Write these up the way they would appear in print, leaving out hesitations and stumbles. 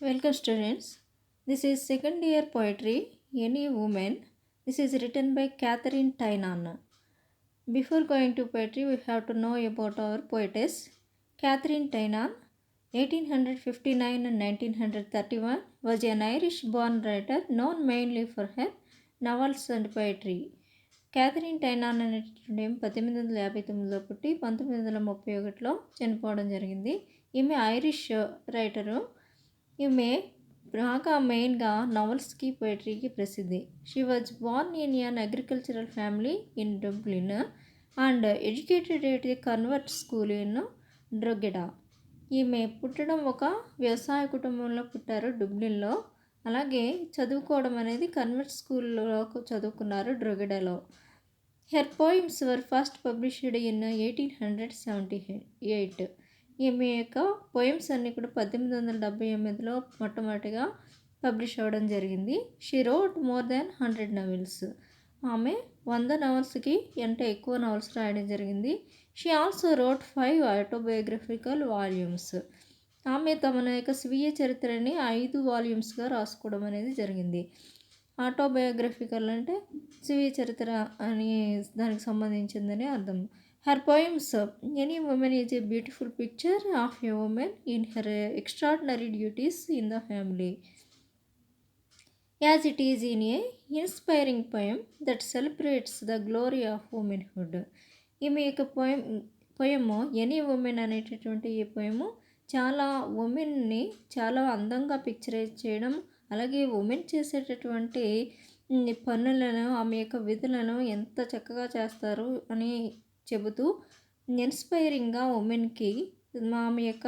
Welcome students. This is second year poetry Any Woman. This is written by Catherine Tynan. Before going to poetry, we have to know about our poetess. Catherine Tynan, 1859 and 1931, was an Irish-born writer known mainly for her novels and poetry. Katharine Tynan అనేటువంటి 1859లో పుట్టి 1931లో చనిపోవడం జరిగింది. ఈమె Irish writer. ఈమె బాగా మెయిన్గా నవల్స్కి పోయిటరీకి ప్రసిద్ధి. She was born in an agricultural family in Dublin and educated at the convert school in Drogheda. ఈమె పుట్టడం ఒక వ్యవసాయ కుటుంబంలో పుట్టారు డబ్లిన్లో. అలాగే చదువుకోవడం అనేది కన్వర్ట్ స్కూల్లో చదువుకున్నారు డ్రొగెడాలో. Her poems were first published in 1878. ఈమె యొక్క పోయిమ్స్ అన్నీ కూడా 1878లో మొట్టమొదటిగా పబ్లిష్ అవ్వడం జరిగింది. She wrote more than 100 novels. ఆమె 100 నవల్స్కి అంటే ఎక్కువ నవల్స్ రాయడం జరిగింది. She also wrote 5 autobiographical volumes. ఆమె తమ యొక్క స్వీయ చరిత్రని 5 వాల్యూమ్స్గా రాసుకోవడం అనేది జరిగింది. ఆటోబయోగ్రఫికల్ అంటే స్వీయ చరిత్ర అని దానికి సంబంధించిందని అర్థం. Her poems any women is a beautiful picture of a women in her extraordinary duties in the family as it is in a inspiring poem that celebrates the glory of womanhood. ఈమె యొక్క పోయము any women అనేటటువంటి ఈ పోయము చాలా ఉమెన్ని చాలా అందంగా picturise చేయడం, అలాగే women చేసేటటువంటి పనులను ఆమె యొక్క విధులను ఎంత చక్కగా చేస్తారు అని చెబుతూ ఇన్స్పైరింగ్గా ఉమెన్కి ఆమె యొక్క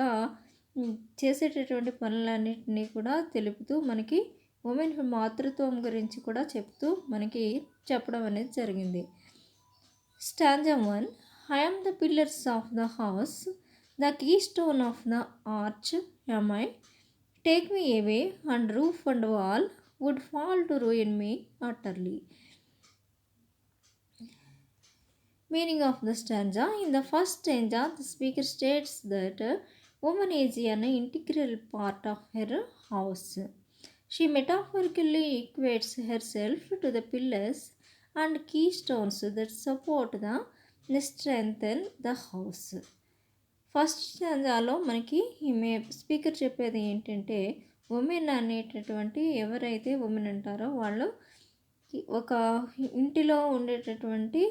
చేసేటటువంటి పనులన్నింటినీ కూడా తెలుపుతూ మనకి ఉమెన్ మాతృత్వం గురించి కూడా చెప్తూ మనకి చెప్పడం అనేది జరిగింది. Stanza 1. I am the pillars of the house, the keystone of the arch am I. Take me away and roof and wall would fall to ruin me utterly. Meaning of the stanza. In the first stanza, the speaker states that woman is an integral part of her house. She metaphorically equates herself to the pillars and keystones that support the strengthen the house. First స్టాంజాలో మనకి ఈమె speaker చెప్పేది ఏంటంటే, women అనేటటువంటి ఎవరైతే women అంటారో వాళ్ళు ఒక ఇంటిలో ఉండేటటువంటి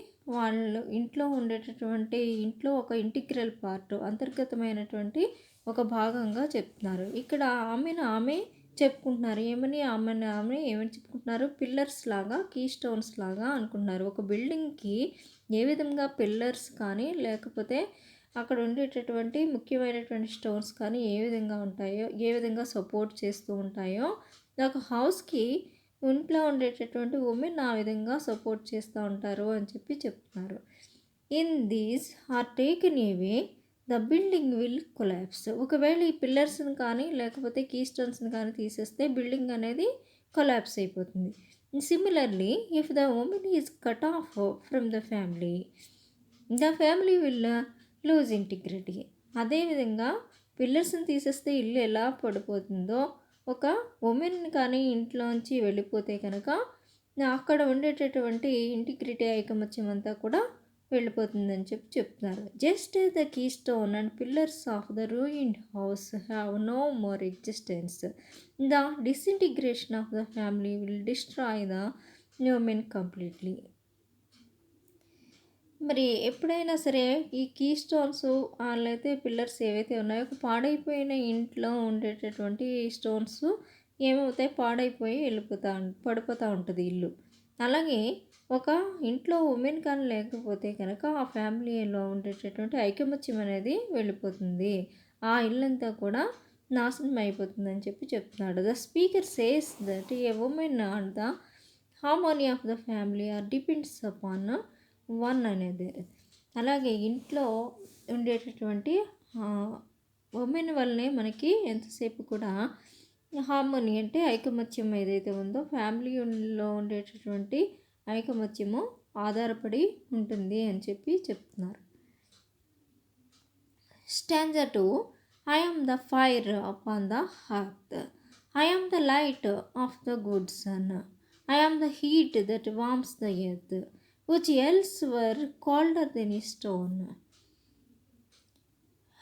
ఇంట్లో ఒక ఇంటిగ్రల్ పార్ట్, అంతర్గతమైనటువంటి ఒక భాగంగా చెప్తున్నారు. ఇక్కడ ఆమె చెప్పుకుంటున్నారు. ఏమని చెప్పుకుంటున్నారు? పిల్లర్స్ లాగా, కీ స్టోన్స్ లాగా అనుకుంటున్నారు. ఒక బిల్డింగ్కి ఏ విధంగా పిల్లర్స్ కానీ లేకపోతే అక్కడ ఉండేటటువంటి ముఖ్యమైనటువంటి స్టోన్స్ కానీ ఏ విధంగా ఉంటాయో, ఏ విధంగా సపోర్ట్ చేస్తూ ఉంటాయో, ఒక హౌస్కి ఇంట్లో ఉండేటటువంటి ఉమెన్ ఆ విధంగా సపోర్ట్ చేస్తూ ఉంటారు అని చెప్పి చెప్తున్నారు. In these are taken away the building will collapse. ఒకవేళ ఈ పిల్లర్స్ని కానీ లేకపోతే కీ స్టోన్స్ని కానీ తీసేస్తే బిల్డింగ్ అనేది కొలాప్స్ అయిపోతుంది. Similarly if the women is cut off from the family will lose integrity. అదేవిధంగా పిల్లర్స్ని తీసేస్తే ఇల్లు ఎలా పడిపోతుందో, ఒక ఉమెన్ కానీ ఇంట్లోంచి వెళ్ళిపోతే కనుక అక్కడ ఉండేటటువంటి ఇంటిగ్రిటీ, ఐకమత్యం అంతా కూడా వెళ్ళిపోతుందని చెప్తున్నారు. Just the keystone and pillars of the ruined house have no more existence, the disintegration of the family will destroy the women completely. మరి ఎప్పుడైనా సరే ఈ కీ స్టోన్స్ వాళ్ళైతే పిల్లర్స్ ఏవైతే ఉన్నాయో, ఒక పాడైపోయిన ఇంట్లో ఉండేటటువంటి స్టోన్స్ ఏమవుతాయి? పాడైపోయి పడిపోతూ ఉంటుంది ఇల్లు. అలాగే ఒక ఇంట్లో ఉమెన్ కానీ లేకపోతే కనుక ఆ ఫ్యామిలీలో ఉండేటటువంటి ఐకమత్యం అనేది వెళ్ళిపోతుంది, ఆ ఇల్లంతా కూడా నాశనం అయిపోతుందని చెప్తున్నాడు. The speaker says that a woman and the harmony of the family are depends upon one అనేది. అలాగే ఇంట్లో ఉండేటటువంటి ఉమెన్ వల్లనే మనకి ఎంతసేపు కూడా హార్మోనీ అంటే ఐకమత్యం ఏదైతే ఉందో, ఫ్యామిలీలో ఉండేటటువంటి ఐకమత్యము ఆధారపడి ఉంటుంది అని చెప్తున్నారు. Stanza 2. I am the fire upon the hearth. I am the light of the good sun. I am the heat that warms the earth, which else were colder than a stone.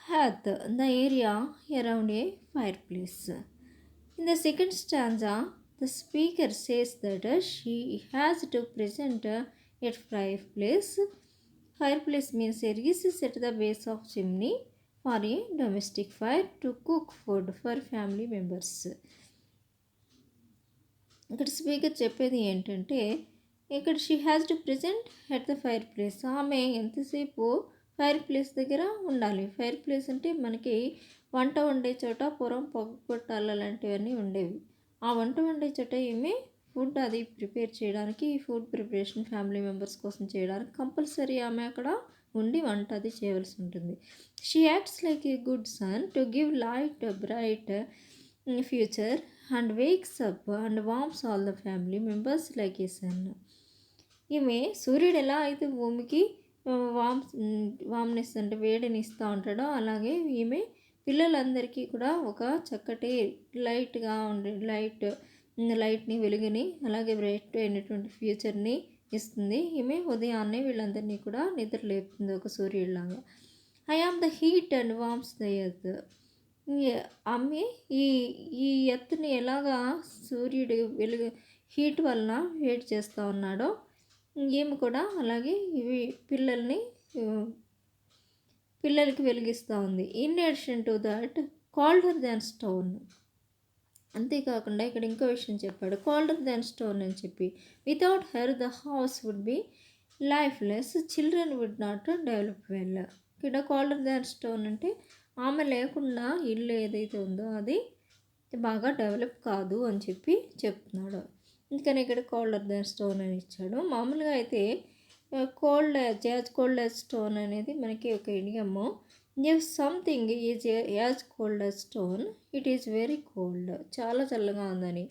Hath the area around a fireplace. In the second stanza, the speaker says that she has to present a fireplace. Fireplace means a recess at the base of chimney for a domestic fire to cook food for family members. ఇక్కడ speaker చెప్పేది ఏంటంటే ఇక్కడ she has to present at the fire place. ఆమె ఎంతసేపు fire place దగ్గర ఉండాలి. Fire place అంటే మనకి వంట వండే చోట పొరం పొగ కొట్టాల లాంటివన్నీ ఉండేవి. ఆ వంట వండే చోట ఈమె ఫుడ్ అది ప్రిపేర్ చేయడానికి, ఫుడ్ ప్రిపరేషన్ ఫ్యామిలీ మెంబర్స్ కోసం చేయడానికి కంపల్సరీ ఆమె అక్కడ ఉండి వంట అది చేయవలసి ఉంటుంది. She acts like a good sun to give light bright future and wakes up and warms all the family members like a sun. ఈమె సూర్యుడు ఎలా అయితే భూమికి వామ్నెస్ అంటే వేడిని ఇస్తూ ఉంటాడో అలాగే ఈమె పిల్లలందరికీ కూడా ఒక చక్కటి లైట్గా ఉండే లైట్ని వెలుగుని అలాగే బ్రైట్ అయినటువంటి ఫ్యూచర్ని ఇస్తుంది. ఈమె ఉదయాన్నే వీళ్ళందరినీ కూడా నిద్ర లేపుతుంది ఒక సూర్యుడిలాగా. I am the heat and warms the earth. ఆమె ఈ ఈ ఎత్తుని ఎలాగా సూర్యుడు వెలుగు హీట్ వలన వేడి చేస్తూ ఉన్నాడో ఈమె కూడా అలాగే ఇవి పిల్లలకి వెలిగిస్తూ ఉంది. In addition to that colder than stone. అంతేకాకుండా ఇక్కడ ఇంకో విషయం చెప్పాడు, కోల్డర్ దాన్ స్టోన్ అని చెప్పి. Without her the house would be lifeless, children would not develop well. ఇక్కడ కోల్డర్ దాన్ స్టోన్ అంటే ఆమె లేకుండా ఇల్లు ఏదైతే ఉందో అది బాగా డెవలప్ కాదు అని చెప్పి చెప్తున్నాడు. అందుకని ఇక్కడ కోల్డర్ దాన్ స్టోన్ అని ఇచ్చాడు. మామూలుగా అయితే కోల్డ్ యాజ్ స్టోన్ అనేది మనకి ఒక idiom. If something is as cold as stone it is very cold, చాలా చల్లగా ఉందని.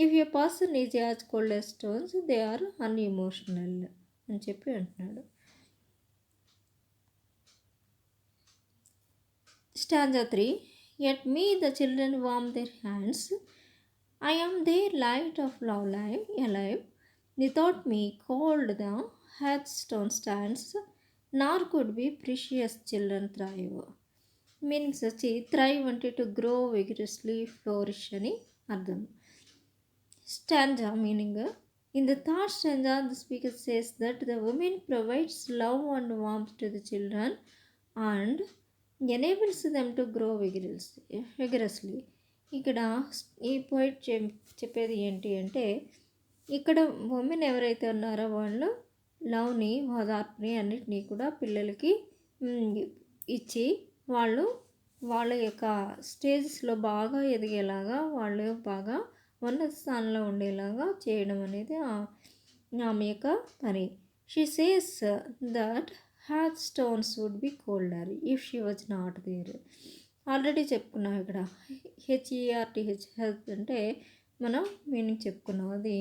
If a person is as cold as stones they are unemotional అని చెప్పి అంటున్నాడు. Stanza 3. Yet me the children warm their hands. I am their light of love alive. Without me cold the hearthstone stands, nor could be precious children thrive. Meanings వచ్చి thrive అంటే to grow vigorously, flourish అని అర్థం. Stanza meaning. In the third stanza the speaker says that the women provides love and warmth to the children and enables them to grow vigorously. ఇక్కడ ఈ poet చెప్పేది ఏంటి అంటే ఇక్కడ women ఎవరైతే ఉన్నారో వాళ్ళు లవ్ని, ఓదార్పుని అన్నిటినీ కూడా పిల్లలకి ఇచ్చి వాళ్ళ యొక్క స్టేజెస్లో బాగా ఎదిగేలాగా, వాళ్ళు బాగా ఉన్నత స్థానంలో ఉండేలాగా చేయడం అనేది ఆమె యొక్క పని. She says that hearth stones would be colder if she was not there. Already చెప్పుకున్నాం ఇక్కడ హెల్త్ అంటే మనం మీనింగ్ చెప్పుకున్నాం. అది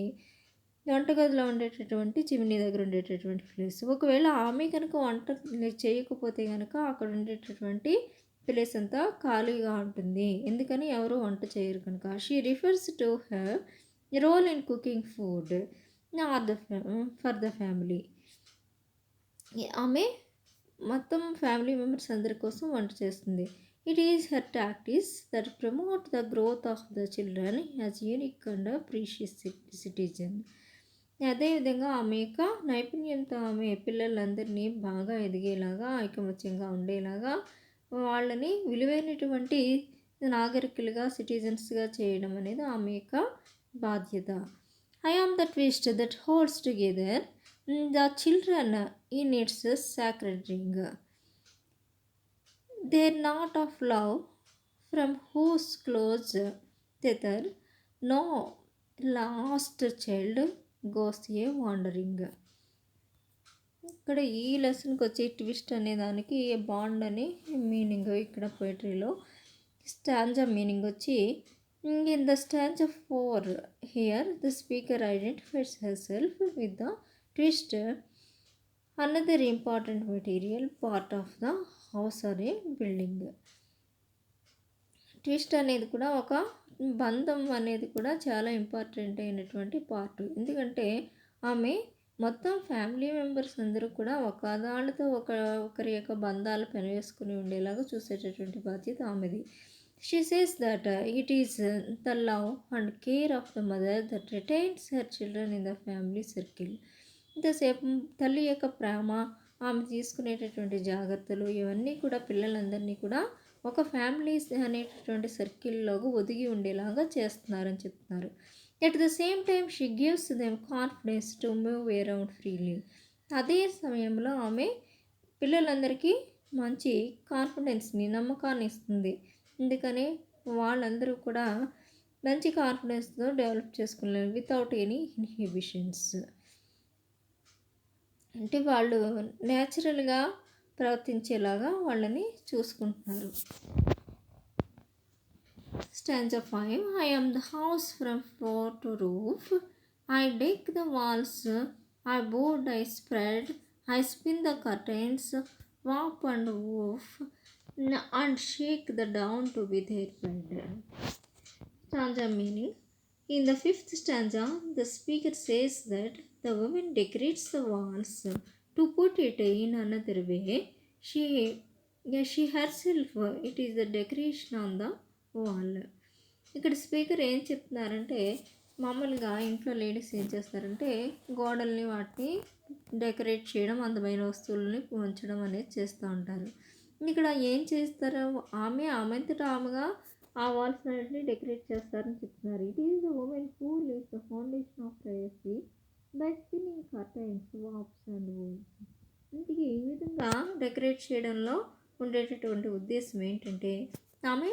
వంటగదిలో ఉండేటటువంటి చిమ్నీ దగ్గర ఉండేటటువంటి ప్లేస్. ఒకవేళ ఆమె కనుక వంట చేయకపోతే కనుక అక్కడ ఉండేటటువంటి ప్లేస్ అంతా ఖాళీగా ఉంటుంది. ఎందుకని ఎవరు వంట చేయరు కనుక. She refers to her role in cooking food for the family. ఆమె మొత్తం ఫ్యామిలీ మెంబర్స్ అందరి కోసం వంట చేస్తుంది. It is her tactics that promote the growth of the children as unique and precious citizen. అదేవిధంగా ఆమె యొక్క నైపుణ్యంతో ఆమె పిల్లలందరినీ బాగా ఎదిగేలాగా, ఐకమత్యంగా ఉండేలాగా, వాళ్ళని విలువైనటువంటి నాగరికులుగా, సిటిజన్స్గా చేయడం అనేది ఆమె యొక్క బాధ్యత. I am the twist that holds together the children in its sacred ring. Their knot of love from whose close tether no lost child goes a wandering. ఇక్కడ ఈ లెసన్కి వచ్చే ట్విస్ట్ అనే దానికి బాండ్ అని మీనింగ్ ఇక్కడ పోయిటరీలో. స్టాంజా మీనింగ్ వచ్చి in the stanza 4 here the speaker identifies హెర్సెల్ఫ్ with the twist, another important material part of the house or a building. Twist అనేది కూడా ఒక బంధం అనేది కూడా చాలా ఇంపార్టెంట్ అయినటువంటి పార్ట్. ఎందుకంటే ఆమె మొత్తం ఫ్యామిలీ మెంబర్స్ అందరూ కూడా ఒకదానితో ఒకరి యొక్క బంధాలు పెనవేసుకుని ఉండేలాగా చూసేటటువంటి బాధ్యత ఆమెది. She says that it is the love and care of the mother that retains her children in the family circle. ఇంతసేపు తల్లి యొక్క ప్రేమ, ఆమె తీసుకునేటటువంటి జాగ్రత్తలు ఇవన్నీ కూడా పిల్లలందరినీ కూడా ఒక ఫ్యామిలీస్ అనేటటువంటి సర్కిల్లోకి ఒదిగి ఉండేలాగా చేస్తున్నారని చెప్తున్నారు. At the same time she gives them confidence to move around freely. అదే సమయంలో ఆమె పిల్లలందరికీ మంచి కాన్ఫిడెన్స్ని, నమ్మకాన్ని ఇస్తుంది. అందుకని వాళ్ళందరూ కూడా మంచి కాన్ఫిడెన్స్తో డెవలప్ చేసుకున్నారు వితౌట్ ఎనీ ఇన్హిబిషన్స్. అంటే వాళ్ళు న్యాచురల్గా ప్రవర్తించేలాగా వాళ్ళని చూసుకుంటున్నారు. Stanza 5. I am the house from floor to roof. I deck the walls. I board, I spread. I spin the curtains, warp and woof, and shake the down to be their bed. Stanza meaning. In the 5th stanza, the speaker says that the woman decorates the walls. To put it in another way, she herself, it is the decoration on the wall. ఇక్కడ speaker ఏం చెప్తున్నారంటే, మామూలుగా ఇంట్లో ladies ఏం చేస్తారంటే గోడల్ని వాటిని decorate చేయడం, అందమైన వస్తువులని ఉంచడం అనేది చేస్తూ ఉంటారు. ఇక్కడ ఏం చేస్తారు, ఆమెంతటా ఆమెగా ఆ వాల్స్ అన్నింటినీ డెకరేట్ చేస్తారని చెప్తున్నారు. It is the woman who leaves the foundation of privacy by spinning curtains, warps and wools. ఇంటికి ఈ విధంగా డెకరేట్ చేయడంలో ఉండేటటువంటి ఉద్దేశం ఏంటంటే, ఆమె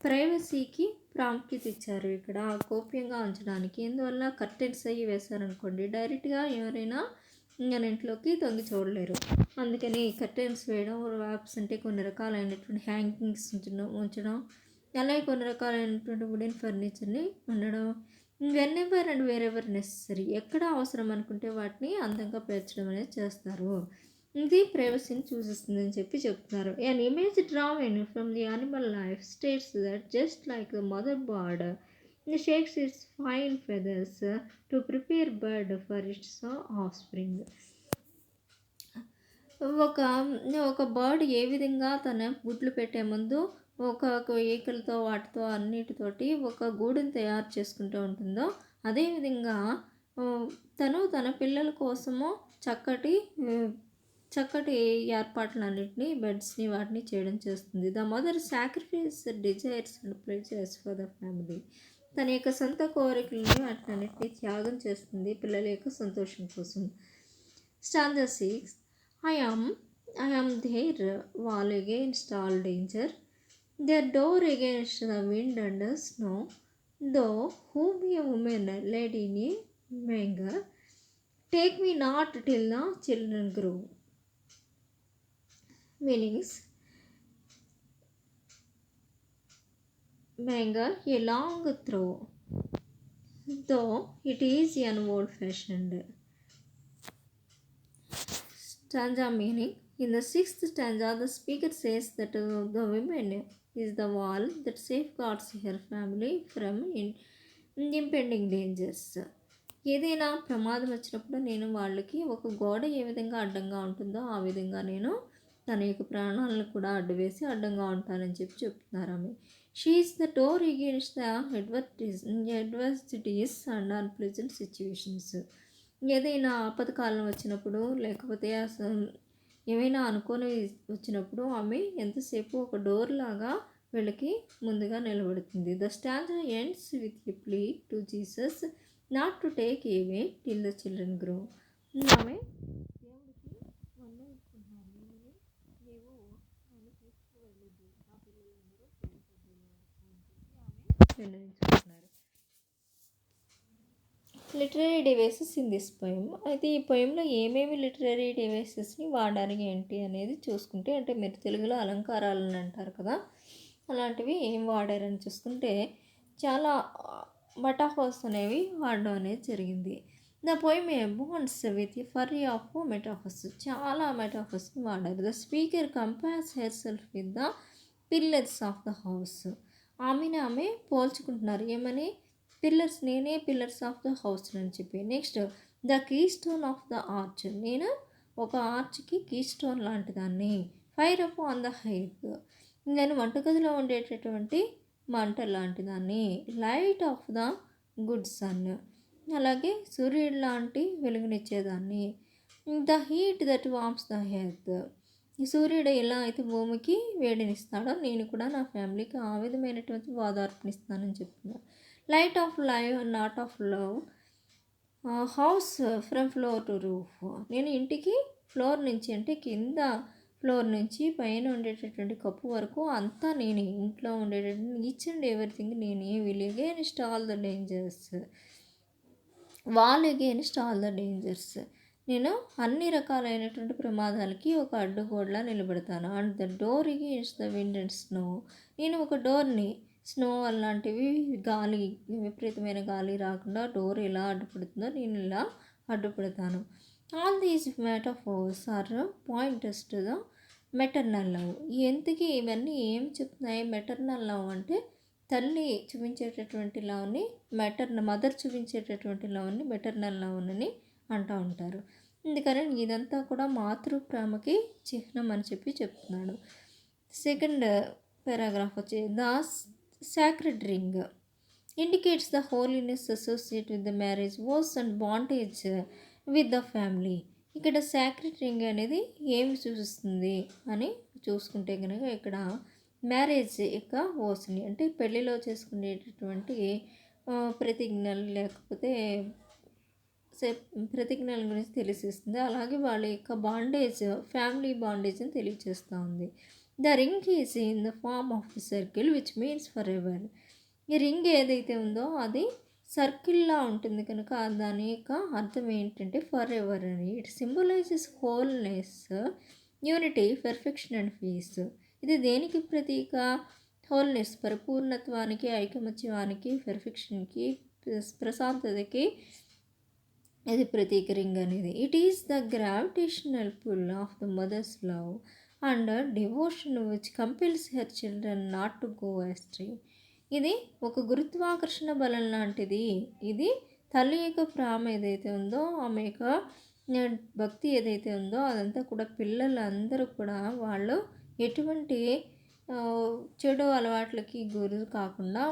ప్రైవసీకి ప్రాముఖ్యత ఇచ్చారు. ఇక్కడ గోప్యంగా ఉంచడానికి. ఎందువల్ల కర్టెన్స్ అయ్యి వేశారనుకోండి, డైరెక్ట్గా ఎవరైనా మన ఇంట్లోకి తొంగి చూడలేరు. అందుకని కర్టెన్స్ వేయడం, వ్యాప్స్ అంటే కొన్ని రకాలైనటువంటి హ్యాంగింగ్స్ ఉంచడం, అలాగే కొన్ని రకాలైనటువంటి వుడెన్ ఫర్నిచర్ని ఉండడం, వెన్ఎవర్ అండ్ వేరెవర్ నెసరీ, ఎక్కడ అవసరం అనుకుంటే వాటిని అందంగా పేర్చడం అనేది చేస్తారు. ఇది ప్రైవసీని సూచిస్తుందని చెప్తున్నారు. An image drawn from the animal life states that just like the mother bird shakes its fine feathers to prepare bird for its offspring. ఒక బర్డ్ ఏ విధంగా తన గుడ్లు పెట్టే ముందు ఒక ఈకలతో వాటితో అన్నిటితోటి ఒక గూడుని తయారు చేసుకుంటూ ఉంటుందో, అదేవిధంగా తన పిల్లల కోసము చక్కటి ఏర్పాట్లన్నింటినీ, బెడ్స్ని వాటిని చేయడం చేస్తుంది. The mother sacrifice desires and pleasures for the family. తన యొక్క సొంత కోరికలని వాటినన్నింటినీ త్యాగం చేస్తుంది పిల్లల యొక్క సంతోషం కోసం. Stanza 6. I am their wall against all danger, their door against the wind and the snow, though whom a woman led in a manger, take me not till the children grow. Meanings. Manger, a long throw, though it is an old-fashioned. Stanza meaning. In the 6th stanza, the speaker says that the woman is the wall that safeguards her family from impending dangers. ఏదైనా ప్రమాదం వచ్చినప్పుడు నేను వాళ్ళకి ఒక గోడ ఏ విధంగా అడ్డంగా ఉంటుందో ఆ విధంగా నేను తన యొక్క ప్రాణాలను కూడా అడ్డంగా ఉంటానని చెప్తున్నారు ఆమె. She is the door against the adversities and unpleasant situations. ఏదైనా ఆపదకాలం వచ్చినప్పుడు, లేకపోతే ఏమైనా అనుకోని వచ్చినప్పుడు ఆమె ఎంతసేపు ఒక డోర్ లాగా వీళ్ళకి ముందుగా నిలబడుతుంది. The stanza ends with a plea to Jesus not to take away till the children grow. ఆమె దేవుడికి వందనిస్తున్నారు, నీవు నన్ను తీసుకువెళ్ళదు, ఆ పిల్లలందరూ ఆమె విన్నవించుకుంటున్నారు. Literary devices in this poem. అయితే ఈ పోయంలో ఏమేమి లిటరరీ డివైసెస్ని వాడారు ఏంటి అనేది చూసుకుంటే, అంటే మీరు తెలుగులో అలంకారాలని అంటారు కదా, అలాంటివి ఏం వాడారని చూసుకుంటే చాలా మెటాఫర్స్ అనేవి వాడడం అనేది జరిగింది. The poem abounds with furry of metaphors, చాలా మెటాఫర్స్ని వాడారు. The speaker compares herself with the pillars of the house. ఆమెని ఆమె పోల్చుకుంటున్నారు. ఏమని? పిల్లర్స్, నేనే పిల్లర్స్ ఆఫ్ ద హౌస్ అని చెప్పి. Next the keystone of the arch, నేను ఒక ఆర్చ్కి కీ స్టోన్ లాంటి దాన్ని. Fire up on the hearth, నేను వంటగదిలో ఉండేటటువంటి మంట లాంటి దాన్ని. Light of the good sun, అలాగే సూర్యుడు లాంటి వెలుగునిచ్చేదాన్ని. The heat that warms the hearth, ఈ సూర్యుడు ఎలా అయితే భూమికి వేడినిస్తాడో నేను కూడా నా ఫ్యామిలీకి ఆ విధమైనటువంటి ఓదార్పునిస్తానని చెప్తున్నారు. Light of live not of love, house from floor to roof, నేను ఇంటికి ఫ్లోర్ నుంచి అంటే కింద ఫ్లోర్ నుంచి పైన ఉండేటటువంటి కప్పు వరకు అంతా నేనే. ఇంట్లో ఉండేటటువంటి ఈచ్ అండ్ ఎవ్రీథింగ్ నేనే. Wall against all the dangers, wall against all the dangers, నేను అన్ని రకాలైనటువంటి ప్రమాదాలకి ఒక అడ్డుగోడలా నిలబడతాను. And the door against the wind and snow, నేను ఒక డోర్ని. స్నో అలాంటివి గాలి, విపరీతమైన గాలి రాకుండా డోర్ ఎలా అడ్డుపడుతుందో నేను ఇలా అడ్డుపడతాను. All these metaphors are pointers to the maternal love. ఎందుకు ఇవన్నీ ఏం చెప్తున్నాయి? మెటర్నల్ లవ్ అంటే తల్లి చూపించేటటువంటి లవ్ని, మదర్ చూపించేటటువంటి లవ్ని మెటర్నల్ లవ్ అని అంటూ ఉంటారు. అందుకని ఇదంతా కూడా మాతృప్రేమకి చిహ్నం అని చెప్పి చెప్తున్నాడు. సెకండ్ పారాగ్రాఫ్ వచ్చి the sacred ring indicates the holiness associate with the marriage was and bondage with the family. ఇక్కడ సాక్రెడ్ రింగ్ అనేది ఏమి సూచిస్తుంది అని చూసుకుంటే కనుక ఇక్కడ మ్యారేజ్ యొక్క ఓస్ని అంటే పెళ్ళిలో చేసుకునేటటువంటి ప్రతిజ్ఞలు లేకపోతే ప్రతిజ్ఞల గురించి తెలియజేస్తుంది. అలాగే వాళ్ళ యొక్క బాండేజ్, ఫ్యామిలీ బాండేజ్ని తెలియజేస్తూ ఉంది. The ring is in the form of the circle which means forever. ఈ రింగ్ ఏదైతే ఉందో అది సర్కిల్లా ఉంటుంది కనుక దాని యొక్క అర్థం ఏంటంటే ఫర్ ఎవర్ అని. It symbolises wholeness, unity, perfection and peace. ఇది దేనికి ప్రతీక? హోల్నెస్, పరిపూర్ణత్వానికి, ఐకమత్యానికి, పెర్ఫెక్షన్కి, ప్రశాంతతకి ఇది ప్రతీక రింగ్ అనేది. It is the gravitational pull of the mother's love and devotion which compels her children not to go astray. ఇది ఒక గురుత్వాకర్షణ బలం లాంటిది. ఇది తల్లి యొక్క ప్రేమ ఏదైతే ఉందో, ఆమె యొక్క భక్తి ఏదైతే ఉందో అదంతా కూడా పిల్లలందరూ కూడా వాళ్ళు ఎటువంటి చెడు అలవాట్లకి గురి కాకుండా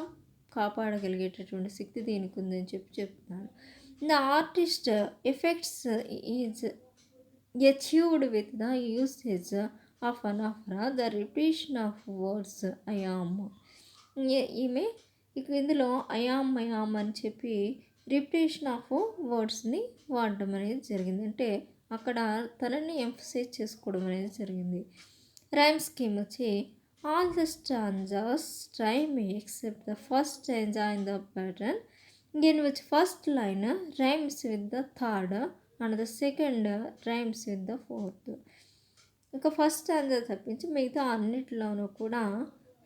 కాపాడగలిగేటటువంటి శక్తి దీనికి ఉందని చెప్తున్నాను. The artist effects is achieved with the usage of anaphora, the repetition of words I am. ఈమె ఇందులో ఐ యామ్ అని చెప్పి రిపిటేషన్ ఆఫ్ వర్డ్స్ని వాడడం అనేది జరిగింది. అంటే అక్కడ తనని ఎంఫసైజ్ చేసుకోవడం అనేది జరిగింది. రైమ్ స్కీమ్ వచ్చి all the stanzas rhyme except the first stanza in the pattern in which first line rhymes with the third and the second rhymes with the fourth. ఇక ఫస్ట్ స్టాంజా తప్పించి మిగతా అన్నిటిలోనూ కూడా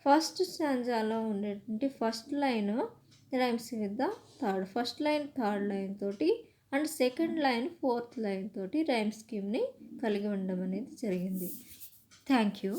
first స్టాంజాలో ఉండేటువంటి first line rhymes with the third, first line third line తోటి and second line fourth line తోటి rhyme స్కీమ్ని కలిగి ఉండడం అనేది జరిగింది. Thank you.